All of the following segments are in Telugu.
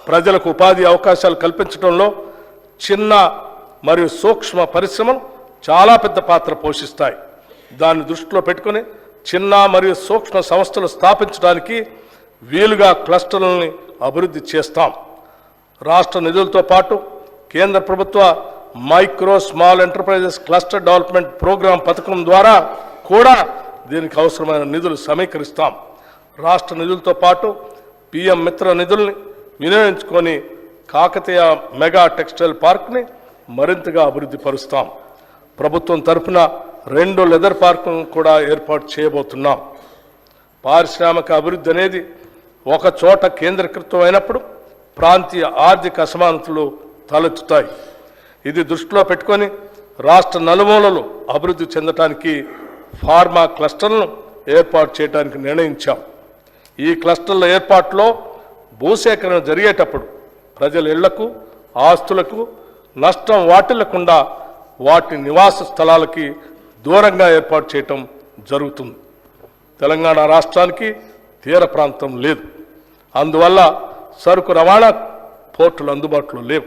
ప్రజలకు ఉపాధి అవకాశాలు కల్పించడంలో చిన్న మరియు సూక్ష్మ పరిశ్రమలు చాలా పెద్ద పాత్ర పోషిస్తాయి. దాన్ని దృష్టిలో పెట్టుకుని చిన్న మరియు సూక్ష్మ సంస్థలు స్థాపించడానికి వీలుగా క్లస్టర్లని అభివృద్ధి చేస్తాం. రాష్ట్ర నిధులతో పాటు కేంద్ర ప్రభుత్వ micro small enterprises cluster development programme పథకం ద్వారా కూడా దీనికి అవసరమైన నిధులు సమీకరిస్తాం. రాష్ట్ర నిధులతో పాటు పిఎం మిత్ర నిధుల్ని వినియోగించుకొని కాకతీయ మెగా టెక్స్టైల్ పార్క్ని మరింతగా అభివృద్ధి పరుస్తాం. ప్రభుత్వం తరఫున 2 లెదర్ పార్కులను కూడా ఏర్పాటు చేయబోతున్నాం. పారిశ్రామిక అభివృద్ధి అనేది ఒక చోట కేంద్రీకృతం అయినప్పుడు ప్రాంతీయ ఆర్థిక అసమానతలు తలెత్తుతాయి. ఇది దృష్టిలో పెట్టుకొని రాష్ట్ర నలుమూలలు అభివృద్ధి చెందడానికి ఫార్మా క్లస్టర్లను ఏర్పాటు చేయడానికి నిర్ణయించాం. ఈ క్లస్టర్ల ఏర్పాటులో భూసేకరణ జరిగేటప్పుడు ప్రజల ఇళ్లకు ఆస్తులకు నష్టం వాటిల్లకుండా వాటి నివాస స్థలాలకి దూరంగా ఏర్పాటు చేయటం జరుగుతుంది. తెలంగాణ రాష్ట్రానికి తీర ప్రాంతం లేదు. అందువల్ల సరుకు రవాణా పోర్టులు అందుబాటులో లేవు.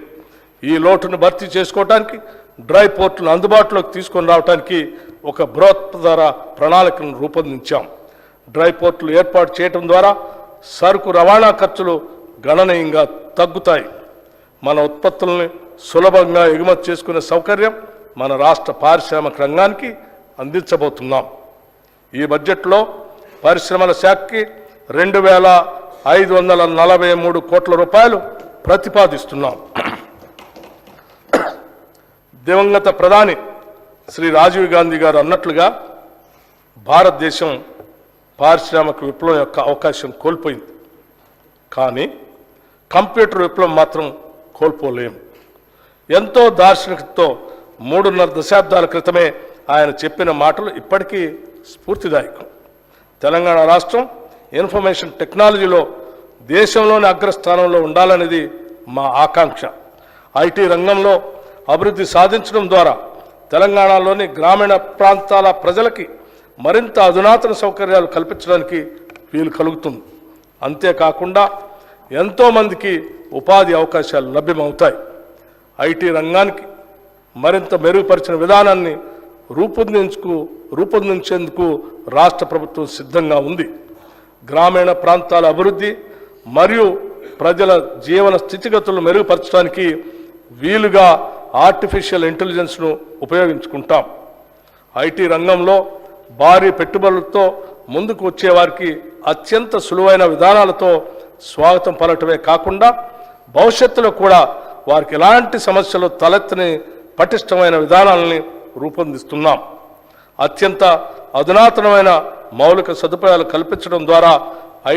ఈ లోటును భర్తీ చేసుకోవడానికి డ్రై పోర్టులను అందుబాటులోకి తీసుకొని రావడానికి ఒక బృహత్తర ప్రణాళికను రూపొందించాం. డ్రై పోర్టులు ఏర్పాటు చేయడం ద్వారా సరుకు రవాణా ఖర్చులు గణనీయంగా తగ్గుతాయి. మన ఉత్పత్తుల్ని సులభంగా ఎగుమతి చేసుకునే సౌకర్యం మన రాష్ట్ర పారిశ్రామిక రంగానికి అందించబోతున్నాం. ఈ బడ్జెట్లో పరిశ్రమల శాఖకి 2,543 కోట్ల రూపాయలు ప్రతిపాదిస్తున్నాం. దివంగత ప్రధాని శ్రీ రాజీవ్ గాంధీ గారు అన్నట్లుగా భారతదేశం పారిశ్రామిక విప్లవం యొక్క అవకాశం కోల్పోయింది. కానీ కంప్యూటర్ విప్లవం మాత్రం కోల్పోలేము. ఎంతో దార్శనికతతో 3.5 దశాబ్దాల క్రితమే ఆయన చెప్పిన మాటలు ఇప్పటికీ స్ఫూర్తిదాయకం. తెలంగాణ రాష్ట్రం ఇన్ఫర్మేషన్ టెక్నాలజీలో దేశంలోని అగ్రస్థానంలో ఉండాలనేది మా ఆకాంక్ష. ఐటీ రంగంలో అభివృద్ధి సాధించడం ద్వారా తెలంగాణలోని గ్రామీణ ప్రాంతాల ప్రజలకి మరింత అధునాతన సౌకర్యాలు కల్పించడానికి వీలు కలుగుతుంది. అంతేకాకుండా ఎంతోమందికి ఉపాధి అవకాశాలు లభ్యమవుతాయి. ఐటీ రంగానికి మరింత మెరుగుపరిచిన విధానాన్ని రూపొందించేందుకు రాష్ట్ర ప్రభుత్వం సిద్ధంగా ఉంది. గ్రామీణ ప్రాంతాల అభివృద్ధి మరియు ప్రజల జీవన స్థితిగతులను మెరుగుపరచడానికి వీలుగా ఆర్టిఫిషియల్ ఇంటెలిజెన్స్ను ఉపయోగించుకుంటాం. ఐటీ రంగంలో భారీ పెట్టుబడులతో ముందుకు వచ్చేవారికి అత్యంత సులువైన విధానాలతో స్వాగతం పలకటమే కాకుండా భవిష్యత్తులో కూడా వారికి ఎలాంటి సమస్యలు తలెత్తని పటిష్టమైన విధానాలని రూపొందిస్తున్నాం. అత్యంత అధునాతనమైన మౌలిక సదుపాయాలు కల్పించడం ద్వారా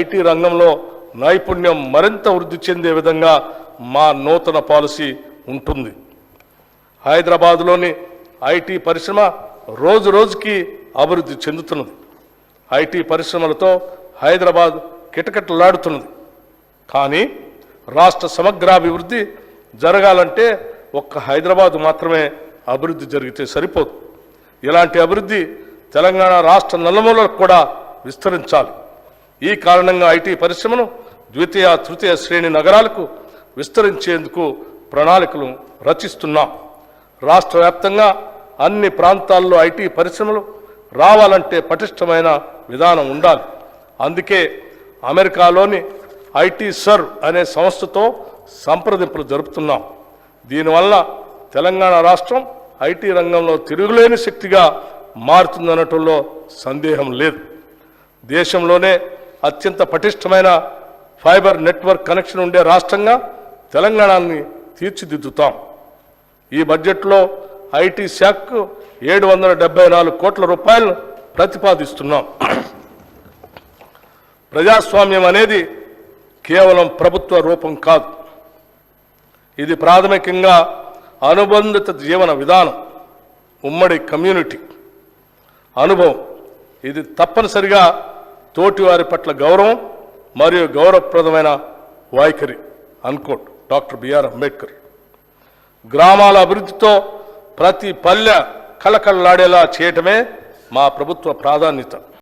ఐటీ రంగంలో నైపుణ్యం మరింత వృద్ధి చెందే విధంగా మా నూతన పాలసీ ఉంటుంది. హైదరాబాద్లోని ఐటీ పరిశ్రమ రోజు రోజుకి అభివృద్ధి చెందుతున్నది. ఐటీ పరిశ్రమలతో హైదరాబాద్ కిటకిటలాడుతున్నది. కానీ రాష్ట్ర సమగ్రాభివృద్ధి జరగాలంటే ఒక్క హైదరాబాద్ మాత్రమే అభివృద్ధి జరిగితే సరిపోదు. ఇలాంటి అభివృద్ధి తెలంగాణ రాష్ట్ర నలుమూలలకు కూడా విస్తరించాలి. ఈ కారణంగా ఐటీ పరిశ్రమను ద్వితీయ తృతీయ శ్రేణి నగరాలకు విస్తరించేందుకు ప్రణాళికలు రచిస్తున్నాం. రాష్ట్ర వ్యాప్తంగా అన్ని ప్రాంతాల్లో ఐటీ పరిశ్రమలు రావాలంటే పటిష్టమైన విధానం ఉండాలి. అందుకే అమెరికాలోని ఐటీ సర్ అనే సంస్థతో సంప్రదింపులు జరుపుతున్నాం. దీనివల్ల తెలంగాణ రాష్ట్రం ఐటీ రంగంలో తిరుగులేని శక్తిగా మారుతుందనటంలో సందేహం లేదు. దేశంలోనే అత్యంత పటిష్టమైన ఫైబర్ నెట్వర్క్ కనెక్షన్ ఉండే రాష్ట్రంగా తెలంగాణని తీర్చిదిద్దుతాం. ఈ బడ్జెట్లో ఐటీ శాఖకు 774 కోట్ల రూపాయలను ప్రతిపాదిస్తున్నాం. ప్రజాస్వామ్యం అనేది కేవలం ప్రభుత్వ రూపం కాదు. ఇది ప్రాథమికంగా అనుబంధిత జీవన విధానం, ఉమ్మడి కమ్యూనిటీ అనుభవం. ఇది తప్పనిసరిగా తోటివారి పట్ల గౌరవం మరియు గౌరవప్రదమైన వైఖరి అన్కోట్ డాక్టర్ బిఆర్ అంబేద్కర్. గ్రామాల అభివృద్ధితో ప్రతి పల్లె కళకళలాడేలా చేయటమే మా ప్రభుత్వ ప్రాధాన్యత.